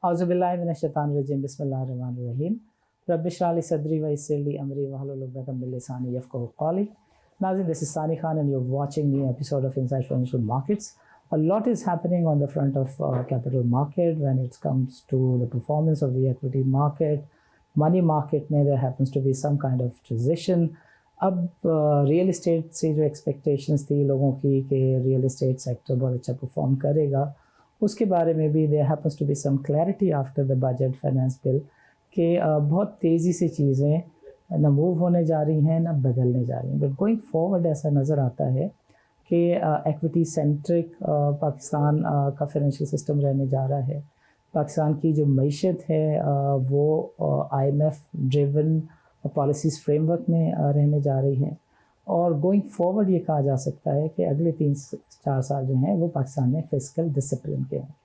औज़ुबिल्लाहिमिनश्शैतानिर्रजीम बिस्मिल्लाहिर्रहमानिर्रहीम रब्बि इश्रह ली सदरी व यस्सिर ली अमरी वहलुल उक़दतम मिन लिसानी यफ़क़हू क़ौली. Nazin, this is Sani Khan and you're watching new episode of Inside Financial Markets. A lot is happening on the front of capital market when it comes to the performance of the equity market. Money market में there happens to be some kind of transition. अब real estate से जो expectations थी लोगों की कि real estate sector बहुत अच्छा परफॉर्म करेगा, उसके बारे में भी there happens to be some clarity after the budget finance bill कि बहुत तेज़ी से चीज़ें ना मूव होने जा रही हैं ना बदलने जा रही हैं. बट गोइंग फॉरवर्ड ऐसा नज़र आता है कि एक्विटी सेंट्रिक पाकिस्तान का फाइनेंशियल सिस्टम रहने जा रहा है. पाकिस्तान की जो मईशत है वो IMF ड्रिवन पॉलिसीज़ फ्रेमवर्क में रहने जा रही हैं. और गोइंग फॉरवर्ड ये कहा जा सकता है कि अगले 3-4 साल जो हैं वो पाकिस्तान में फिस्कल डिसिप्लिन के हैं.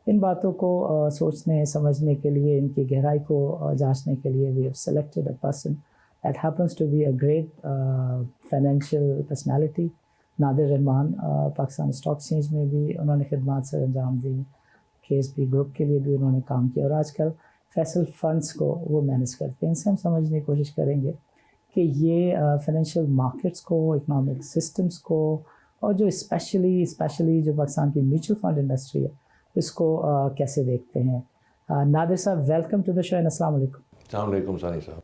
इन बातों को सोचने समझने के लिए, इनकी गहराई को जांचने के लिए we have selected a person that happens to be a great financial personality. Nadir Rahman Pakistan stock exchange में भी उन्होंने खिदमत सर अंजाम दी, KSB ग्रुप के लिए भी उन्होंने काम किया और आजकल फैसल फंड्स को वो मैनेज करते हैं. इनसे हम समझने की कोशिश करेंगे कि ये फाइनेंशियल मार्केट्स को, इकोनॉमिक सिस्टम्स को और जो स्पेशली जो पाकिस्तान की म्यूचुअल फंड इंडस्ट्री है इसको कैसे देखते हैं. Nadir sahab, welcome to the show and अस्सलाम वालेकुम. अस्सलाम वालेकुम सानी साहब.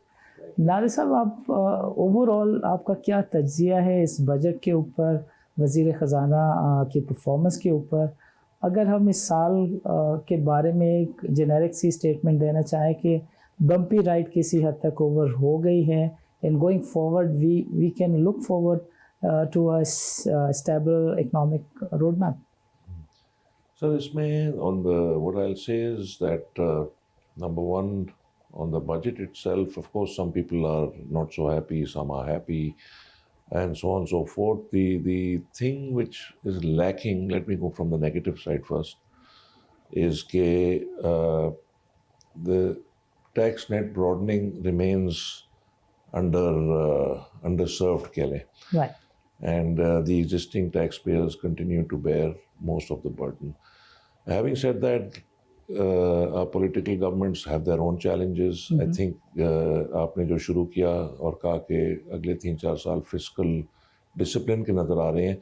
नादिर साहब, आप ओवरऑल आपका क्या तज्जिया है इस बजट के ऊपर, वज़ीर ख़जाना की परफॉर्मेंस के ऊपर? अगर हम इस साल के बारे में एक जेनेरिक सी स्टेटमेंट देना चाहें कि बम्पी राइड किसी हद तक ओवर हो गई है and going forward we can look forward to a stable economic road map. Sir, इसमें on the what I will say is that number one, on the budget itself, of course, some people are not so happy, some are happy, and so on and so forth. The thing which is lacking, let me go from the negative side first, is the tax net broadening remains underserved, right, and the existing taxpayers continue to bear most of the burden. Having said that, our political governments have their own challenges. I think आपने जो शुरू किया और कहा कि अगले 3-4 साल fiscal discipline के नज़र आ रहे हैं,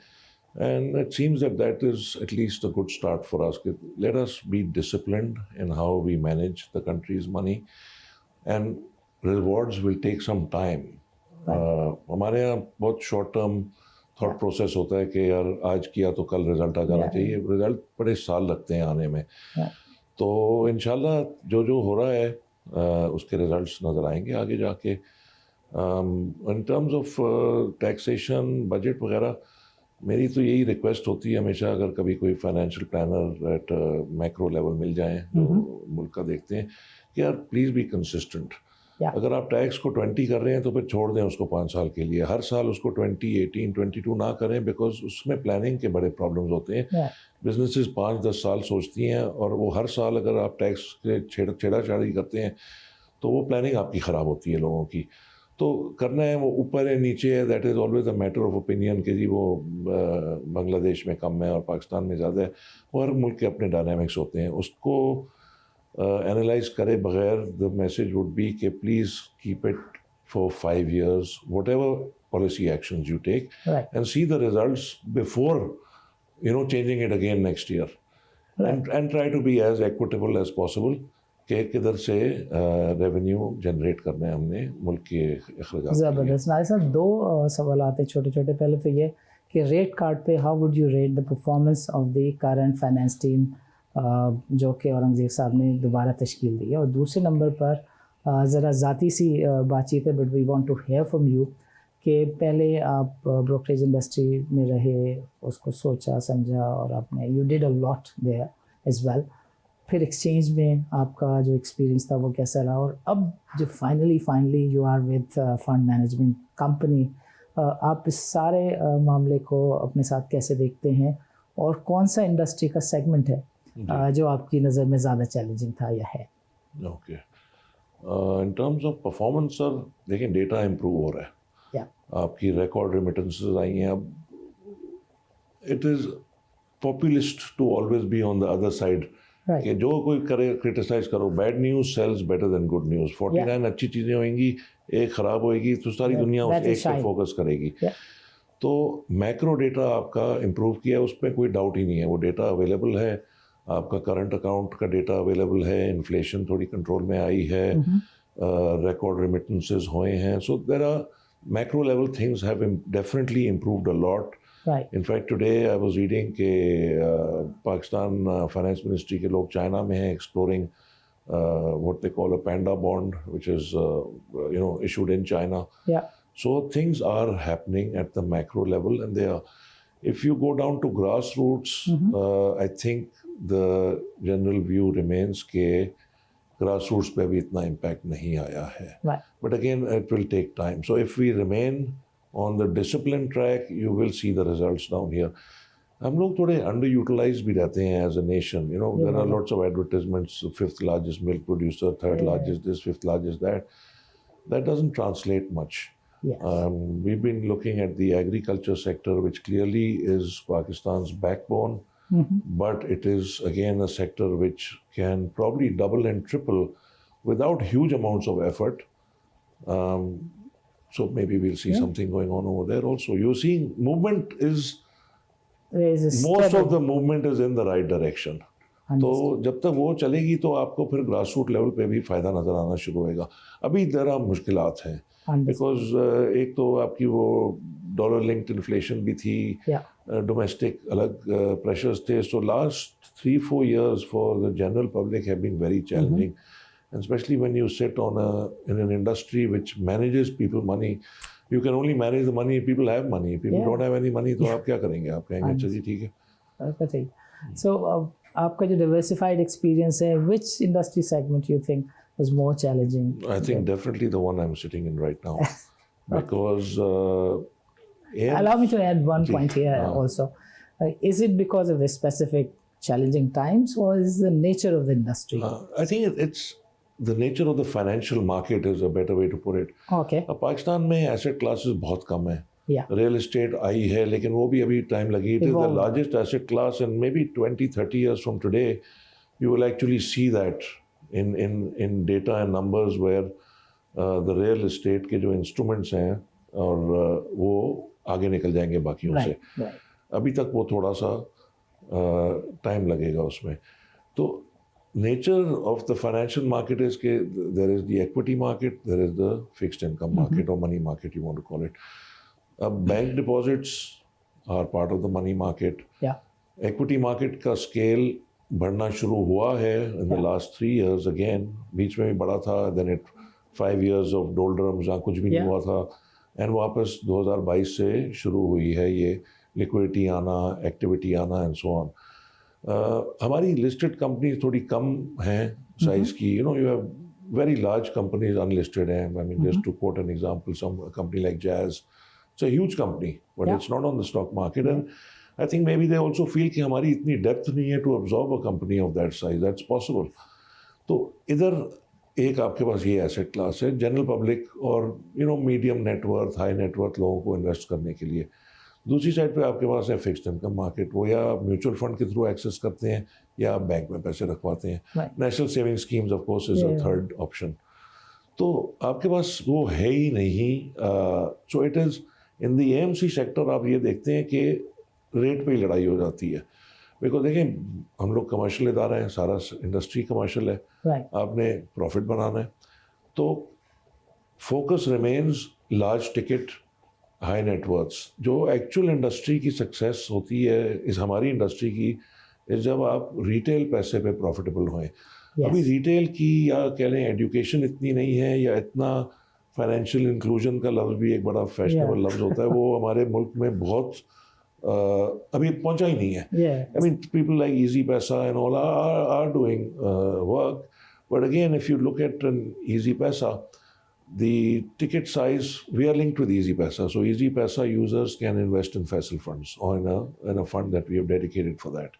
and it seems that is at least a good start for us. Let us be disciplined in how we manage the country's money, and rewards will take some time. हमारे यहाँ बहुत short term thought process होता है कि यार आज किया तो कल रिजल्ट आ जाना चाहिए. रिजल्ट बड़े साल लगते हैं आने में. तो इंशाल्लाह जो हो रहा है उसके रिजल्ट्स नज़र आएंगे आगे जाके. इन टर्म्स ऑफ टैक्सेशन, बजट वगैरह, मेरी तो यही रिक्वेस्ट होती है हमेशा, अगर कभी कोई financial planner at macro level मिल जाए जो मुल्क का देखते हैं, कि यार प्लीज़ बी कंसिस्टेंट. अगर आप टैक्स को 20 कर रहे हैं तो फिर छोड़ दें उसको 5 साल के लिए. हर साल उसको 20, 18, 22 ना करें, बिकॉज उसमें प्लानिंग के बड़े प्रॉब्लम्स होते हैं. बिजनेसेस 5-10 साल सोचती हैं और वो हर साल अगर आप टैक्स के छेड़ाछाड़ी करते हैं तो वो प्लानिंग आपकी ख़राब होती है लोगों की. तो करना है वो ऊपर है नीचे है, that is always a matter of opinion कि जी वो बांग्लादेश में कम है और पाकिस्तान में ज़्यादा है. वो हर मुल्क के अपने डायनामिक्स होते हैं, उसको एनालाइज करे बगैर द मैसेज वुड बी कि please keep it for 5 years, whatever policy actions you take, and see the results before changing it again next year, and try to be as equitable as possible कि किधर से revenue generate करने हमने मुल्क के अखराजात. ज़बरदस्त. नादिर साहब, 2 सवाल आते हैं छोटे छोटे. पहले तो ये कि रेट कार्ड पे how would you rate the performance of the current finance team जो कि औरंगज़ेब साहब ने दोबारा तश्कील दी है, और दूसरे नंबर पर ज़रा ज़ाती सी बातचीत है, but we want to hear from you कि पहले आप ब्रोकरेज इंडस्ट्री में रहे, उसको सोचा समझा और आपने you did a lot there as well. फिर एक्सचेंज में आपका जो एक्सपीरियंस था वो कैसा रहा, और अब जो finally you are with fund management company, आप इस सारे मामले को अपने साथ कैसे देखते हैं, और कौन सा इंडस्ट्री का सेगमेंट है जो आपकी नज़र में ज़्यादा चैलेंजिंग था या है? Okay, in terms of performance sir, देखिए डेटा इम्प्रूव हो रहा है. आपकी रिकॉर्ड रेमिटेंसेस आई हैं. अब it is populist to always be on the other side Right. कि जो कोई करे क्रिटिसाइज करो, bad news sells better than good news. 49 अच्छी चीज़ें होंगी, एक खराब होएगी, तो सारी दुनिया उस एक पे फोकस करेगी। तो मैक्रो डेटा आपका इम्प्रूव किया, उसमें कोई डाउट ही नहीं है, वो डेटा अवेलेबल है, आपका करंट अकाउंट का डेटा अवेलेबल है, इन्फ्लेशन थोड़ी कंट्रोल में आई है, रिकॉर्ड रेमिटेंसेस हुए हैं, so there are macro level things have definitely improved a lot. Right. In fact, today I was reading कि पाकिस्तान फाइनेंस मिनिस्ट्री के लोग चाइना में हैं exploring what they call a panda bond, which is issued in China. Yeah. So things are happening at the macro level, and they are. If you go down to grassroots, I think the general view remains कि grassroots पे भी इतना impact नहीं आया है. Right. But again, it will take time. So if we remain on the discipline track, you will see the results down here. हम लोग थोड़े underutilized भी रहते हैं as a nation. You know, there are lots of advertisements, fifth largest milk producer, third largest this, fifth largest that. That doesn't translate much. Yes. We've been looking at the agriculture sector, which clearly is Pakistan's backbone, but it is again a sector which can probably double and triple without huge amounts of effort. So maybe we'll see something going on over there also. You're seeing movement is, most of the movement is in the right direction. तो जब तक वो चलेगी तो आपको फिर grass root level पे भी फ़ायदा नज़र आना शुरू होएगा। अभी ज़रा मुश्किलात हैं, बिकॉज एक तो आपकी वो डॉलर लिंक्ड इन्फ्लेशन भी थी, डोमेस्टिक अलग प्रेशर्स थे। So last 3-4 years for the general public have been very challenging. And especially when you sit in an industry which manages people money, you can only manage the money if people have money. If people don't have any money, तो आप क्या करेंगे? आप कहेंगे अच्छा जी ठीक है। So आपका जो diversified experience है, which industry segment you think was more challenging? I think definitely the one I'm sitting in right now, because allow me to add one point here also. Is it because of the specific challenging times, or is the nature of the industry? I think it's the nature of the financial market is a better way to put it. Okay. Pakistan में asset classes बहुत कम है. Yeah. Real estate आई है, लेकिन वो भी अभी time लगी. It is the largest asset class, and maybe 20-30 years from today, you will actually see that in data and numbers where the real estate के जो instruments हैं और वो आगे निकल जाएंगे बाकियों से. अभी तक वो थोड़ा सा टाइम लगेगा उसमें. तो nature of the financial market is that there is the equity market, there is the fixed income market or money market, you want to call it. Bank deposits are part of the money market. Yeah. Equity market का scale बढ़ना शुरू हुआ है in the last 3 years again. बीच में भी बढ़ा था, then 5 years of doldrums जहाँ कुछ भी नहीं हुआ था, and वापस 2022 से शुरू हुई है ये liquidity आना, activity आना and so on. हमारी लिस्टेड कंपनीज थोड़ी कम हैं साइज की. You have very large companies unlisted हैं. I mean just to quote an example, some company like Jazz, it's a huge company but it's not on the stock market. And I think may be they also feel कि हमारी इतनी depth नहीं है to absorb a company of that size. That's possible. तो इधर एक आपके पास ये एसेट क्लास है जनरल पब्लिक और मीडियम नेटवर्थ, हाई नेटवर्थ लोगों को इन्वेस्ट करने के लिए. दूसरी साइड पे आपके पास है फिक्स्ड इनकम मार्केट. वो या आप म्यूचुअल फंड के थ्रू एक्सेस करते हैं या आप बैंक में पैसे रखवाते हैं. National saving schemes of course is a third option. तो आपके पास वो है ही नहीं. So it is in the AMC sector आप ये देखते हैं कि रेट पे ही लड़ाई हो जाती है. बिकॉज देखें, हम लोग कमर्शियल इदारा हैं, सारा इंडस्ट्री कमर्शियल है. आपने प्रॉफिट बनाना है, तो focus remains large ticket, high net worths. जो एक्चुअल इंडस्ट्री की सक्सेस होती है इस हमारी इंडस्ट्री की, इस जब आप रिटेल पैसे पे प्रॉफिटेबल होएं. अभी रिटेल की या कह लें एजुकेशन इतनी नहीं है, या इतना फाइनेंशियल इंक्लूजन का लफ्ज़ भी एक बड़ा फैशनेबल लफ्ज़ होता है, वो हमारे मुल्क में बहुत अभी पहुंचा ही नहीं है. I mean people like Easypaisa and all are doing work, but again if you look at an Easypaisa, the ticket size, we are linked with Easy Paisa. So Easy Paisa users can invest in Faisal funds or in a fund that we have dedicated for that.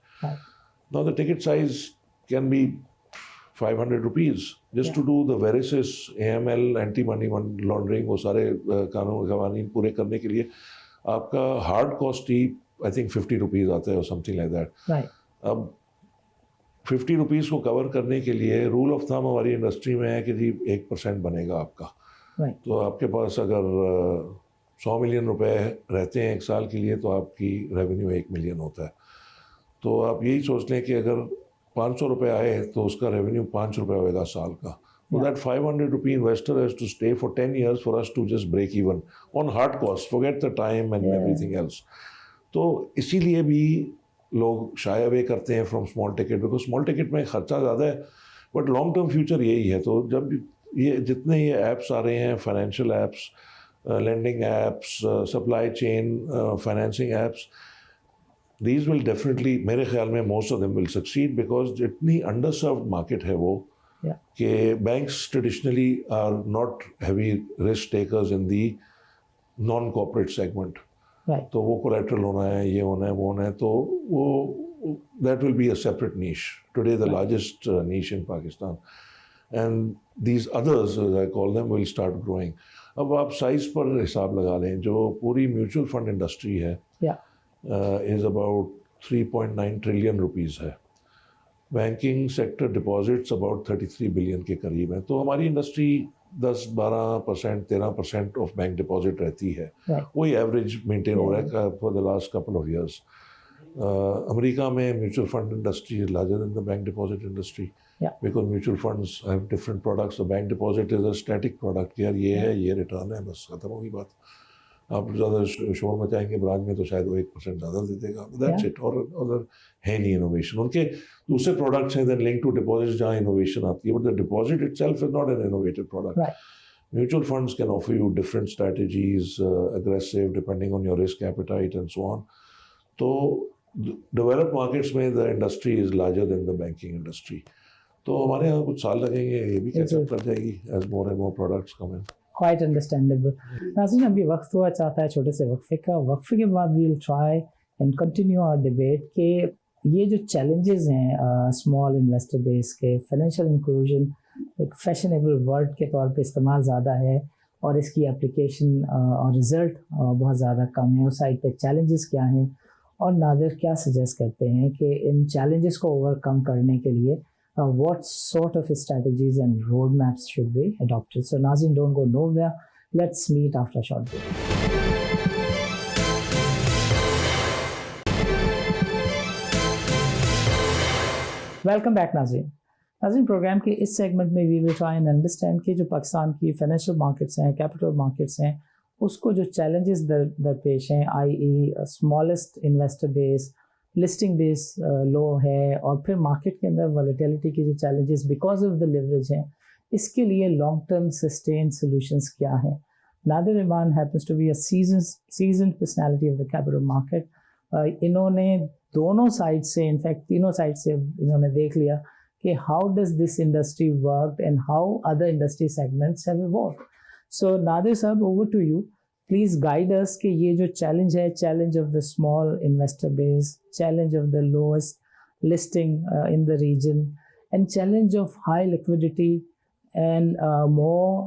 Now the ticket size can be 500 rupees just to do the various AML, anti-money laundering, वो सारे कानून पूरे करने के लिए आपका hard cost he I think 50 rupees आता है or something like that. अब 50 रुपीज़ को कवर करने के लिए रूल ऑफ थंब हमारी इंडस्ट्री में है कि जी 1% बनेगा आपका। राइट तो आपके पास अगर 100 मिलियन रुपए रहते हैं एक साल के लिए तो आपकी रेवेन्यू 1 मिलियन होता है। तो आप यही सोच लें कि अगर 500 रुपये आए तो उसका रेवेन्यू 5 रुपये होएगा साल का। So that 500 rupee investor has to stay for 10 years for us to just break even on hard costs, forget the time and everything else. तो इसीलिए भी लोग शाय अवे करते हैं from small ticket, because small ticket में खर्चा ज़्यादा है बट लॉन्ग टर्म फ्यूचर यही है। तो जब ये जितने ये ऐप्स आ रहे हैं, financial apps, lending apps, supply chain financing apps, these will definitely, मेरे ख्याल में most of them will succeed because जितनी underserved market है वो कि banks traditionally are not heavy risk takers in the non-corporate segment. Right तो वो collateral होना है, ये होना है, वो होना है, तो वो that will be a separate niche. Today the largest niche in Pakistan. And these others, as I call them, will start growing. अब आप साइज पर हिसाब लगा लें, जो पूरी म्यूचुअल फंड इंडस्ट्री है इज़ अबाउट 3.9 ट्रिलियन रुपीज़ है। Banking sector deposits about 33 billion के करीब हैं। तो हमारी इंडस्ट्री 10-12%, 13% ऑफ बैंक डिपॉजिट रहती है। वही एवरेज मेंटेन हो रहा है for the last couple of years. America में mutual fund industry is larger than the bank deposit industry because mutual funds have different products. Bank deposit is a static product, यार ये है, ये return है, बस खत्म होगी बात। आप ज़्यादा शोर मचाएंगे ब्रांच में तो शायद वो 1% ज़्यादा दे देगा, दैट्स इट। और है नहीं इनोवेशन। उनके दूसरे प्रोडक्ट्स हैं देन लिंक टू डिपॉजिट जहाँ इनोवेशन आती है, but the deposit itself is not an innovative product. Mutual funds can offer you different strategies, aggressive depending on your risk appetite and so on. So developed markets में the industry is larger than the banking industry. तो हमारे यहाँ कुछ साल लगेंगे, ये भी कैसे कर जाएगी as more and more products come in. Quite understandable. नाज़रीन, अभी वक्त हुआ चाहता है छोटे से वक्फे का। वक्फे के बाद we will try and continue our debate कि ये जो challenges हैं स्मॉल इन्वेस्टर बेस के, फाइनेंशियल इंक्लूजन एक फैशनेबल वर्ड के तौर पे इस्तेमाल ज़्यादा है और इसकी एप्लीकेशन और रिज़ल्ट बहुत ज़्यादा कम है। उस साइड पे चैलेंजेस क्या हैं और नादिर क्या सजेस्ट करते हैं कि इन चैलेंजेस को ओवरकम करने के लिए what sort of strategies and roadmaps should be adopted. So Nazin, don't go nowhere. Let's meet after a short break. Welcome back, Nazin. नाज़रीन, प्रोग्राम के इस सेगमेंट में we will try and understand कि जो पाकिस्तान की फाइनेंशियल मार्केट्स हैं, capital markets हैं, उसको जो चैलेंजेस दरपेश हैं, I smallest investor base, listing base low है, और फिर मार्केट के अंदर वॉलेटिलिटी की जो challenges because of the leverage हैं, इसके लिए लॉन्ग टर्म सस्टेन सॉल्यूशंस क्या हैं। Nadir Iman happens to be a seasoned personality of the capital market. इन्होंने दोनों साइड से, इनफैक्ट तीनों साइड से इन्होंने देख लिया कि how does this industry work and how other industry segments have evolved. So Nadir sahab, over to you. Please guide us कि ये जो challenge है, challenge of the small investor base, challenge of the lowest listing in the region, and challenge of high liquidity and more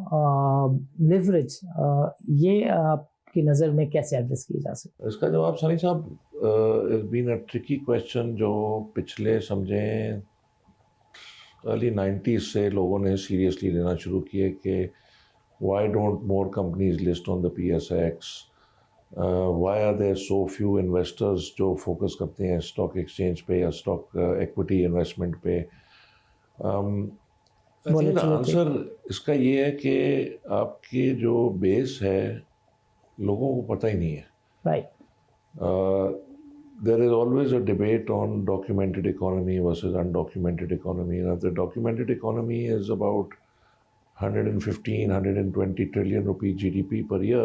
leverage, ये आपकी नज़र में कैसे address की जा सकती है? इसका जवाब सानी साहब has been a tricky question जो पिछले समझें अर्ली 90s से लोगों ने सीरियसली लेना शुरू किए कि why don't more companies list on the PSX, why are there so few investors जो फोकस करते हैं स्टॉक एक्सचेंज पे या स्टॉक इक्विटी इन्वेस्टमेंट पे। आंसर इसका ये है कि आपके जो बेस है लोगों को पता ही नहीं है। Right. There is always a debate on documented economy versus undocumented economy. Now, the documented economy is about 115-120 trillion rupee GDP per year.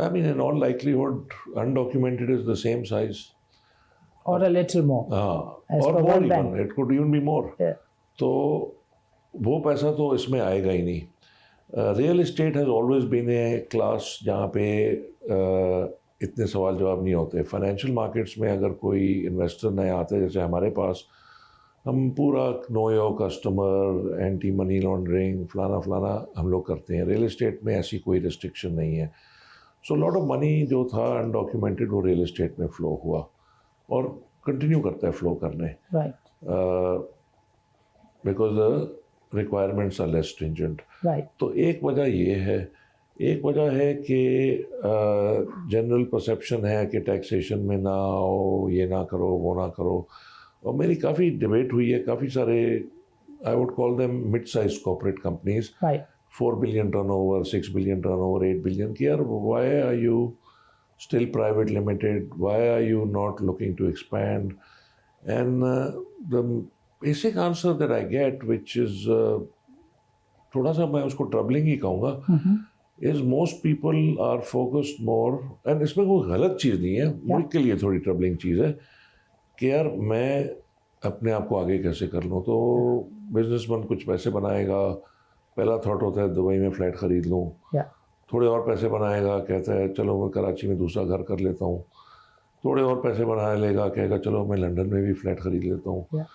I mean, in all likelihood, undocumented is the same size. Or a little more. Or more even. It could even be more. Yeah. तो वो पैसा तो इसमें आएगा ही नहीं। Real estate has always been a class जहाँ पे इतने सवाल जवाब नहीं होते। फाइनेंशियल मार्केट्स में अगर कोई इन्वेस्टर नया आता है, जैसे हमारे पास, हम पूरा know your customer, anti money laundering, फलाना हम लोग करते हैं। रियल एस्टेट में ऐसी कोई रिस्ट्रिक्शन नहीं है। सो लॉट ऑफ मनी जो था अनडॉक्यूमेंटेड वो रियल एस्टेट में फ़्लो हुआ और कंटिन्यू करता है फ़्लो करने। Because the requirements are less stringent. Right. तो एक वजह ये है, एक वजह है कि जनरल परसेप्शन है कि टैक्सेशन में ना आओ, ये ना करो, वो ना करो। और मेरी काफ़ी डिबेट हुई है, काफ़ी सारे I would call them mid size corporate companies, right. 4 billion turnover, 6 billion turnover, 8 billion ki yaar, why are you still private limited? Why are you not looking to expand? And the basic answer that I get, which is थोड़ा सा मैं उसको troubling ही कहूँगा, is most people are focused more, and इसमें कोई गलत चीज़ नहीं है, मुझे के लिए थोड़ी ट्रबलिंग चीज़ है कि यार मैं अपने आप को आगे कैसे कर लूँ। तो बिजनेसमैन कुछ पैसे बनाएगा, पहला थॉट होता है दुबई में फ्लैट ख़रीद लूँ, थोड़े और पैसे बनाएगा, कहता है चलो मैं कराची में दूसरा घर कर लेता हूँ, थोड़े और पैसे बना लेगा, कहेगा चलो मैं लंदन में भी फ्लैट ख़रीद लेता हूँ।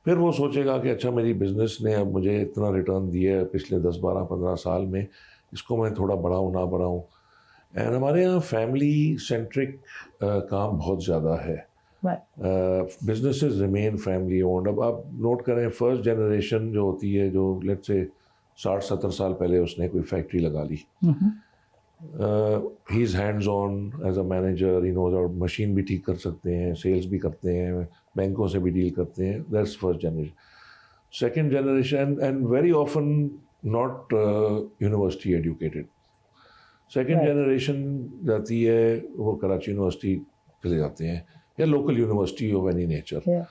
फिर वो सोचेगा कि अच्छा मेरी बिज़नेस ने अब मुझे इतना रिटर्न दिया है पिछले 10, 12, 15 साल में, इसको मैं थोड़ा बढ़ाऊँ ना बढ़ाऊँ। एंड हमारे यहाँ फैमिली सेंट्रिक काम बहुत ज़्यादा है। Businesses remain family owned. अब आप नोट करें, फर्स्ट जनरेशन जो होती है, जो लेट्स से 60-70 साल पहले उसने कोई फैक्ट्री लगा ली, he is hands on as a manager, he knows out, machine भी ठीक कर सकते हैं, सेल्स भी करते हैं, बैंकों से भी डील करते हैं। That's first generation. Second generation, and very often not university educated. Second generation जाती है, वो कराची यूनिवर्सिटी चले जाते हैं या local university of any nature.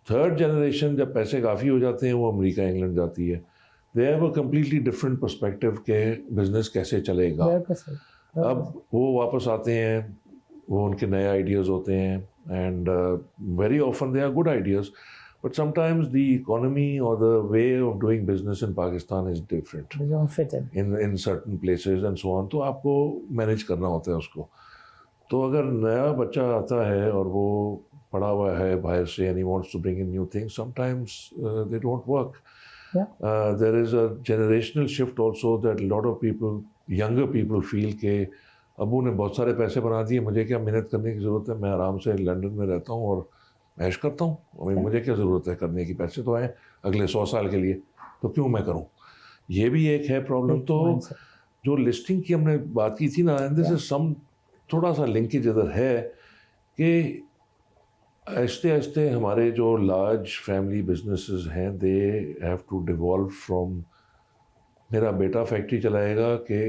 Third generation जब पैसे काफ़ी हो जाते हैं, वो अमेरिका इंग्लैंड जाती है। They have a completely different perspective के बिजनेस कैसे चलेगा। अब वो वापस आते हैं, वो उनके नए आइडियाज़ होते हैं, and very often they are good ideas, but sometimes the economy और the way of doing business in Pakistan is different in certain places and so on. तो आपको मैनेज करना होता है उसको। तो अगर नया बच्चा आता है और वो पढ़ा हुआ है बाहर से, and he wants to bring in new things, sometimes they don't work. There is a generational shift also that a lot of people, younger people feel कि अबू ने बहुत सारे पैसे बना दिए, मुझे क्या मेहनत करने की ज़रूरत है, मैं आराम से लंदन में रहता हूँ और ऐश करता हूँ, मुझे क्या ज़रूरत है करने की, पैसे तो आए अगले 100 साल के लिए, तो क्यों मैं करूँ। ये भी एक है प्रॉब्लम। तो जो लिस्टिंग की हमने बात की थी ना, एंड दिस इज सम थोड़ा सा लिंकेज इधर है कि आहिस्ते आहिस्ते हमारे जो लार्ज फैमिली बिजनेसेस हैं, they have to devolve from मेरा बेटा फैक्ट्री चलाएगा कि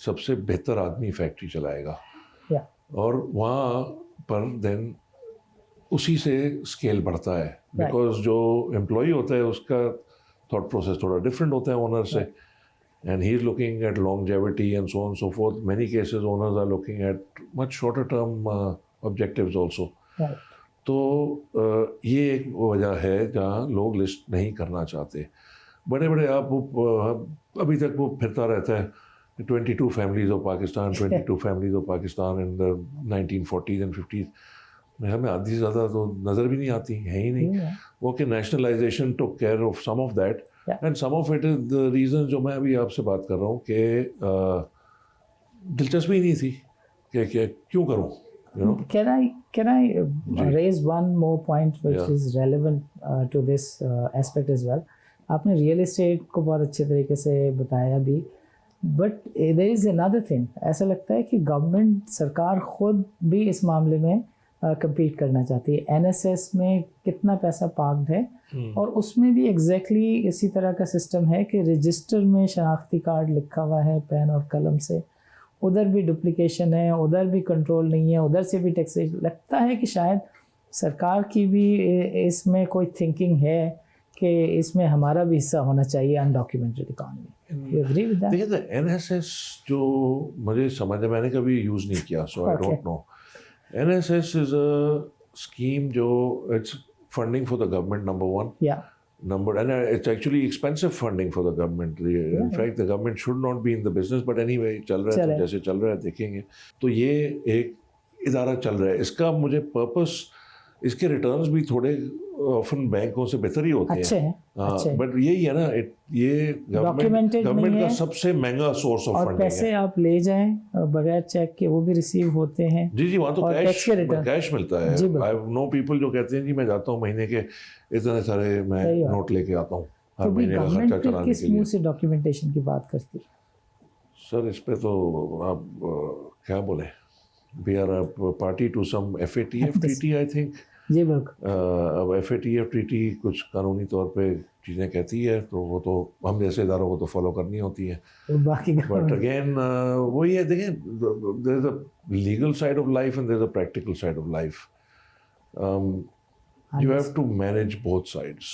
सबसे बेहतर आदमी फैक्ट्री चलाएगा, और वहाँ पर देन उसी से स्केल बढ़ता है, बिकॉज जो एम्प्लॉई होता है उसका थॉट प्रोसेस थोड़ा डिफरेंट होता है ओनर से, and he is looking at longevity and so on and so forth. Many cases owners are looking at much shorter term objectives also. तो ये एक वजह है जहाँ लोग लिस्ट नहीं करना चाहते। बड़े बड़े आप अभी तक वो फिरता रहता है 22 families of Pakistan, 22 families of Pakistan in the 1940s and 50s। हमें आधी से ज़्यादा तो नज़र भी नहीं आती, है ही नहीं। वो कि nationalization took care of some of that, and some of it is the reason जो मैं अभी आपसे बात कर रहा हूँ कि दिलचस्पी नहीं थी कि क्यों करूँ। Can I raise one more point which is relevant to this aspect as well? आपने रियल एस्टेट को बहुत अच्छे तरीके से बताया भी, but there is another thing. ऐसा लगता है कि गवर्नमेंट, सरकार खुद भी इस मामले में कम्पीट करना चाहती है। NSS में कितना पैसा पार्क्ड है, और उसमें भी एग्जैक्टली इसी तरह का सिस्टम है कि रजिस्टर में शनाख्ती कार्ड लिखा हुआ है पेन और कलम से, उधर भी डुप्लीकेशन है, उधर भी कंट्रोल नहीं है, उधर से भी टैक्सेशन। लगता है कि शायद सरकार की भी इसमें कोई थिंकिंग है कि इसमें हमारा भी हिस्सा होना चाहिए undocumented economy. You agree with that? देखिए, NSS जो मुझे समझ है, मैंने कभी यूज़ नहीं किया, so I don't know. NSS is a scheme जो it's funding for the government, number one. And it's actually expensive funding for the government. In fact, the government should not be in the business, but anyway, चल रहा है तो जैसे चल रहा है देखेंगे। तो ये एक इदारा चल रहा है, इसका मुझे पर्पस इसके रिटर्न्स भी थोड़े ऑफन बैंकों से बेहतर ही होते अच्छे हैं। हैं, अच्छे हैं। बट यही है ना, ये Documented गवर्नमेंट नहीं का है। सबसे महंगा सोर्स ऑफ और फंडिंग पैसे है। आप ले जाएं बगैर चेक के वो भी रिसीव होते हैं। जी वहाँ तो और टैक्स के रिटर्न कैश मिलता है। जी बिल्कुल। आई नो पीपल जो कहते हैं जी मैं जाता हूँ महीने के इतने सारे मैं सही बात। नोट लेके आता हूँ हर तो भी महीने का खर्चा गवर्नमेंट चलाने किस के लिए। मुंह से डॉक्यूमेंटेशन की बात करती है? सर इस पे तो आप क्या बोले, we are a party to some FATF treaty I think. जी बिल्कुल। अब FATF ट्रीटी कुछ कानूनी तौर पे चीज़ें कहती है तो वो तो हम जैसे इदारों को तो फॉलो करनी होती है। तो बाकी बट अगेन वही है, देखिए there is a legal side of life and there is a practical side of life. You have to manage both sides,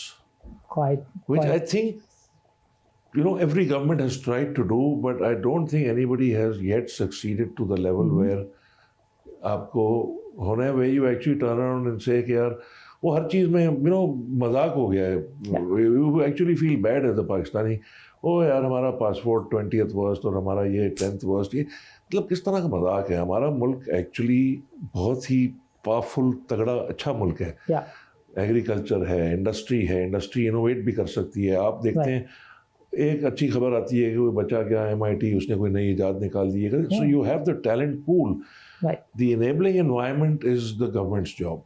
which I think every government has tried to do, but I don't think anybody has yet succeeded to the level where आपको होना है where you actually turn around and say कि यार वो हर चीज़ में मजाक हो गया है। You actually feel bad as a Pakistani, ओ यार हमारा पासपोर्ट 20th वर्स्ट और हमारा ये 10th वर्स्ट, ये मतलब किस तरह का मजाक है। हमारा मुल्क एक्चुअली बहुत ही पावरफुल तगड़ा अच्छा मुल्क है। एग्रीकल्चर है, इंडस्ट्री इनोवेट भी कर सकती है। आप देखते हैं एक अच्छी खबर आती है कि कोई बच्चा क्या MIT उसने कोई नई इजाद निकाल दी है। So you have the talent pool. The enabling environment is the government's job.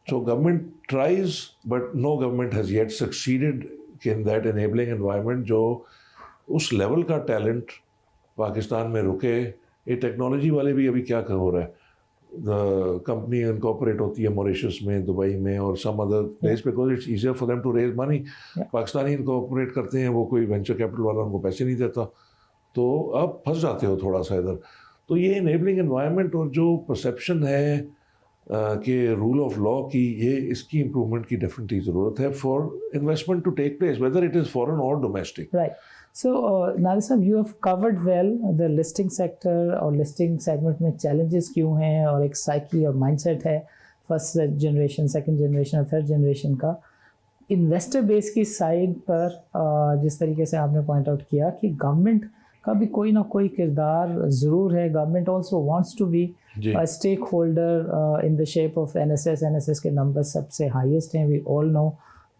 So government tries but no government has yet succeeded in that enabling environment. जो उस लेवल का टैलेंट पाकिस्तान में रुके। ये टेक्नोलॉजी वाले भी अभी क्या हो रहा है, कंपनी इनकॉर्पोरेट होती है मॉरिशस में, दुबई में और some other place because it's easier for them to raise money. Pakistani incorporate करते हैं, वो कोई वेंचर कैपिटल वाला उनको पैसे नहीं देता, तो आप फंस जाते हो थोड़ा सा इधर। तो ये इनेबलिंग एनवायरनमेंट और जो परसेप्शन है कि रूल ऑफ लॉ की, ये इसकी इम्प्रूवमेंट की डेफिनेटली ज़रूरत है for investment to take place whether it is foreign और domestic. So, Nadir sahab, you have covered well the listing sector और listing segment में challenges क्यों हैं और एक psyche और mindset है फर्स्ट जनरेशन, सेकंड जनरेशन और थर्ड जनरेशन का। इन्वेस्टर बेस की साइड पर जिस तरीके से आपने पॉइंट आउट किया कि गवर्नमेंट का भी कोई ना कोई किरदार ज़रूर है। Government also wants to be stake holder in the shape of NSS के नंबर सबसे हाईएस्ट हैं, वी ऑल नो।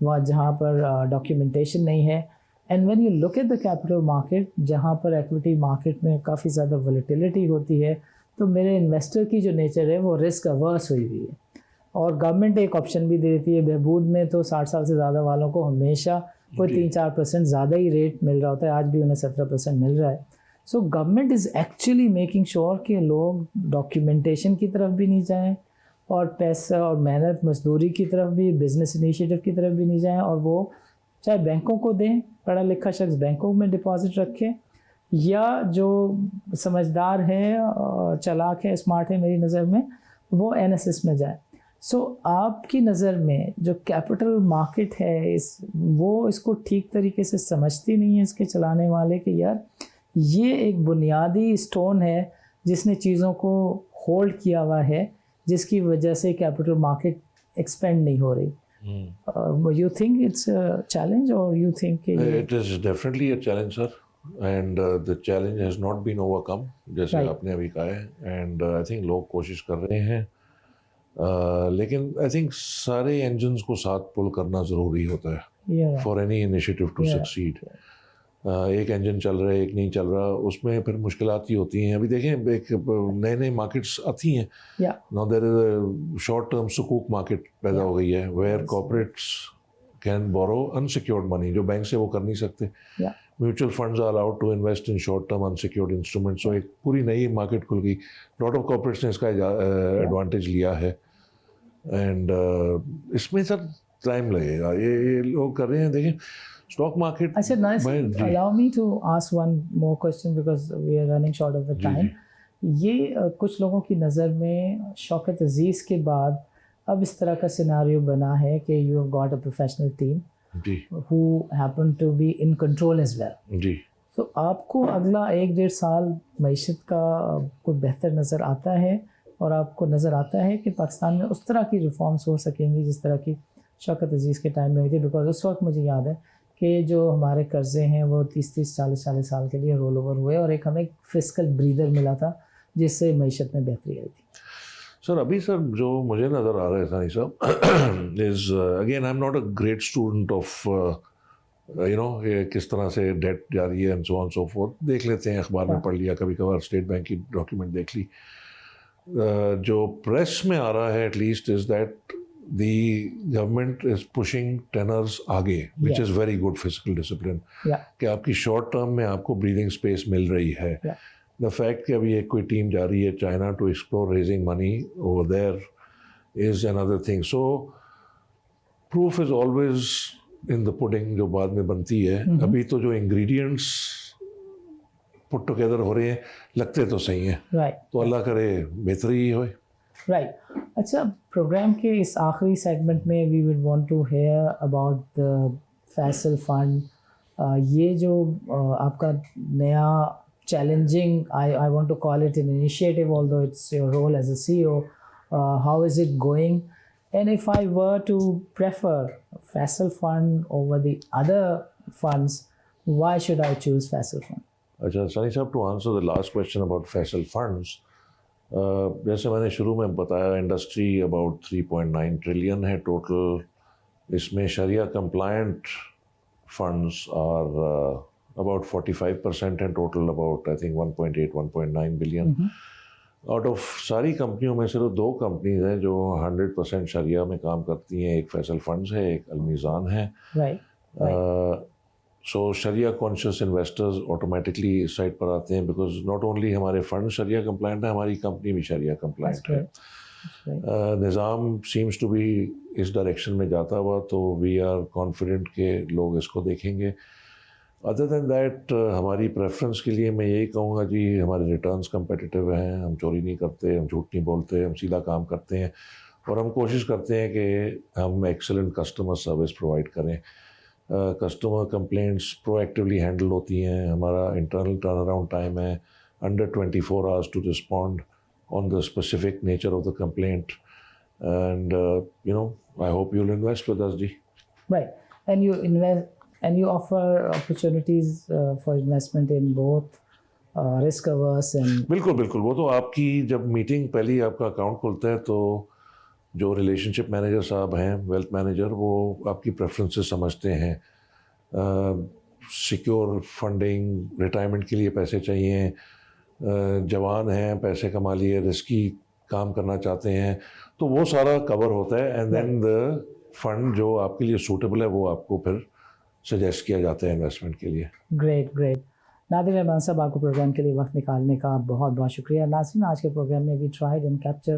वहाँ जहाँ पर डॉक्यूमेंटेशन नहीं है। And when you look at the capital market, जहाँ पर एक्विटी मार्केट में काफ़ी ज़्यादा वॉलेटिलिटी होती है, तो मेरे इन्वेस्टर की जो नेचर है वो रिस्क अवर्स हुई हुई है। और गवर्नमेंट एक ऑप्शन भी देती है, बहबूद में तो 60 साल से ज़्यादा वालों को हमेशा कोई 3-4% ज़्यादा ही रेट मिल रहा होता है। आज भी उन्हें 17% मिल रहा है। So government is actually making sure कि लोग डॉक्यूमेंटेशन की तरफ भी नहीं जाएँ और पैसा और मेहनत मजदूरी की तरफ भी, बिजनेस इनिशिएटिव की तरफ भी नहीं जाएँ, और वो चाहे बैंकों को दें, पढ़ा लिखा शख्स बैंकों में डिपॉजिट रखे, या जो समझदार है, चालाक है, स्मार्ट है मेरी नज़र में, वो NSS में जाए। सो आपकी नज़र में जो कैपिटल मार्केट है वो इसको ठीक तरीके से समझती नहीं है इसके चलाने वाले कि यार ये एक बुनियादी स्टोन है जिसने चीज़ों को होल्ड किया हुआ है, जिसकी वजह से कैपिटल मार्केट एक्सपेंड नहीं हो रही। You think it's a challenge or you think it is definitely a challenge, sir, and the challenge has not been overcome जैसे आपने अभी कहा है, and I think लोग कोशिश कर रहे हैं, लेकिन I think सारे engines को साथ पुल करना ज़रूरी होता है for any initiative to succeed। एक इंजन चल रहा है, एक नहीं चल रहा, उसमें फिर मुश्किलात ही होती हैं। अभी देखें एक नए नए मार्केट्स आती हैं, now there is a short term सुकूक मार्केट पैदा हो गई है where corporates can borrow unsecured money, जो बैंक से वो कर नहीं सकते। Mutual funds are allowed to invest in short term unsecured instruments. So एक पूरी नई मार्केट खुल गई। लॉट ऑफ कॉर्पोरेट्स ने इसका एडवांटेज लिया है, एंड इसमें सर टाइम लगेगा। ये लोग कर रहे हैं। देखें स्टॉक मार्केट। अच्छा nice, allow me to ask one more question because we are running short of the time। ये कुछ लोगों की नज़र में शौकत अजीज़ के बाद अब इस तरह का सिनारियो बना है कि you have got a professional team who happen to be in control as well। जी। तो आपको अगला 1-1.5 साल मईशत का कोई बेहतर नज़र आता है, और आपको नज़र आता है कि पाकिस्तान में उस तरह की रिफॉर्म्स हो सकेंगी जिस तरह की शौकत अजीज़ के टाइम में हुई थी? बिकॉज उस वक्त मुझे याद है कि जो हमारे कर्ज़े हैं वो 30-30, 40-40 साल के लिए रोल ओवर हुए, और एक हमें फिस्कल ब्रीदर मिला था जिससे मईशत में बेहतरी आई थी। सर अभी सर जो मुझे नज़र आ रहा है सानी साहब is again I am not a great student of you know ये किस तरह से डेट जा रही है and so on so fourth, देख लेते हैं अखबार में पढ़ लिया, कभी कभार स्टेट बैंक की डॉक्यूमेंट देख ली। जो प्रेस में आ रहा है at least is that the government is pushing tenors आगे, which is very good fiscal discipline. कि आपकी शॉर्ट टर्म में आपको ब्रीदिंग स्पेस मिल रही है। द फैक्ट कि अभी एक कोई टीम जा रही है China to explore raising money over there is another thing. So proof is always in the pudding, जो बाद में बनती है। अभी तो जो इंग्रेडिएंट्स पुट टुगेदर हो रहे हैं लगते तो सही हैं, तो अल्लाह करे बेहतरी ही होए। राइट। अच्छा, प्रोग्राम के इस आखिरी सेगमेंट में we would want to hear about the Faysal fund. ये जो आपका नया challenging, I want to call it an initiative although it's your role as a CEO, how is it going, and if I were to prefer Faysal fund over the other funds, why should I choose Faysal fund? अच्छा Sunny sahab, to answer the last question about Faysal funds, जैसे मैंने शुरू में बताया industry about 3.9 trillion है total. इसमें शरिया compliant funds are about 45% है total, about I think 1.9 billion. Out of सारी कंपनियों में सिर्फ 2 कंपनीज हैं जो 100% शरिया में काम करती हैं, एक फैसल फंड्स है, एक अलमीज़ान है। सो शरिया कॉन्शियस इन्वेस्टर्स ऑटोमेटिकली इस साइड पर आते हैं, बिकॉज नॉट ओनली हमारे फंड शरिया कंप्लाइंट है, हमारी कंपनी भी शरिया कंप्लाइंट है। निज़ाम सीम्स टू बी इस डायरेक्शन में जाता हुआ, तो वी आर कॉन्फिडेंट के लोग इसको देखेंगे। अदर दैन दैट हमारी प्रेफरेंस के लिए मैं यही कहूँगा जी, हमारे रिटर्न्स कंपेटिटिव हैं, हम चोरी नहीं करते, हम झूठ नहीं बोलते, हम सीधा काम करते हैं और हम कोशिश करते हैं कि हम एक्सेलेंट कस्टमर सर्विस प्रोवाइड करें। कस्टमर कंप्लेंट्स प्रोएक्टिवली हैंडल होती हैं, हमारा इंटरनल टर्न अराउंड टाइम है under 24 hours to respond on the specific nature of the complaint, and you know I hope you will invest with us जी। Right, and you invest and you offer opportunities for investment in both risk averse and बिल्कुल बिल्कुल, वो तो आपकी जब meeting पहली आपका account खुलता है तो जो रिलेशनशिप मैनेजर साहब हैं, वेल्थ मैनेजर, वो आपकी प्रेफरेंसेस समझते हैं। सिक्योर फंडिंग, रिटायरमेंट के लिए पैसे चाहिए, जवान हैं, पैसे कमा लिए, रिस्की काम करना चाहते हैं, तो वो सारा कवर होता है। एंड देन द फंड जो आपके लिए सूटेबल है वो आपको फिर सजेस्ट किया जाता है इन्वेस्टमेंट के लिए। Great great. नादिर रहमान साहब, आपको प्रोग्राम के लिए वक्त निकालने का बहुत बहुत शुक्रिया। नाज़रीन, आज के प्रोग्राम में वी ट्राइड एंड कैप्चर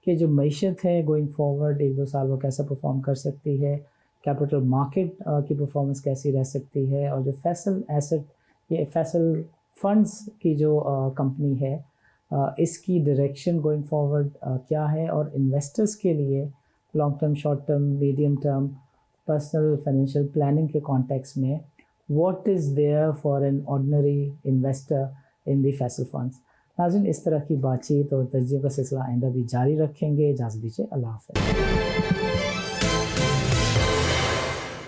कि जो मईशत है गोइंग फॉरवर्ड 1-2 साल वो कैसा परफॉर्म कर सकती है, कैपिटल मार्केट की परफॉर्मेंस कैसी रह सकती है, और जो फैसल एसेट, ये फैसल फंड्स की जो कंपनी है, इसकी डायरेक्शन गोइंग फॉरवर्ड क्या है, और इन्वेस्टर्स के लिए long term, short term, medium term, personal financial planning के कॉन्टेक्स्ट में what is there for an ordinary investor in the Faysal funds. नाज़रीन, इस तरह की बातचीत और तज्ज़ियों का सिलसिला आइंदा भी जारी रखेंगे। इजाज़त दीजिए, अल्लाह हाफ़िज़।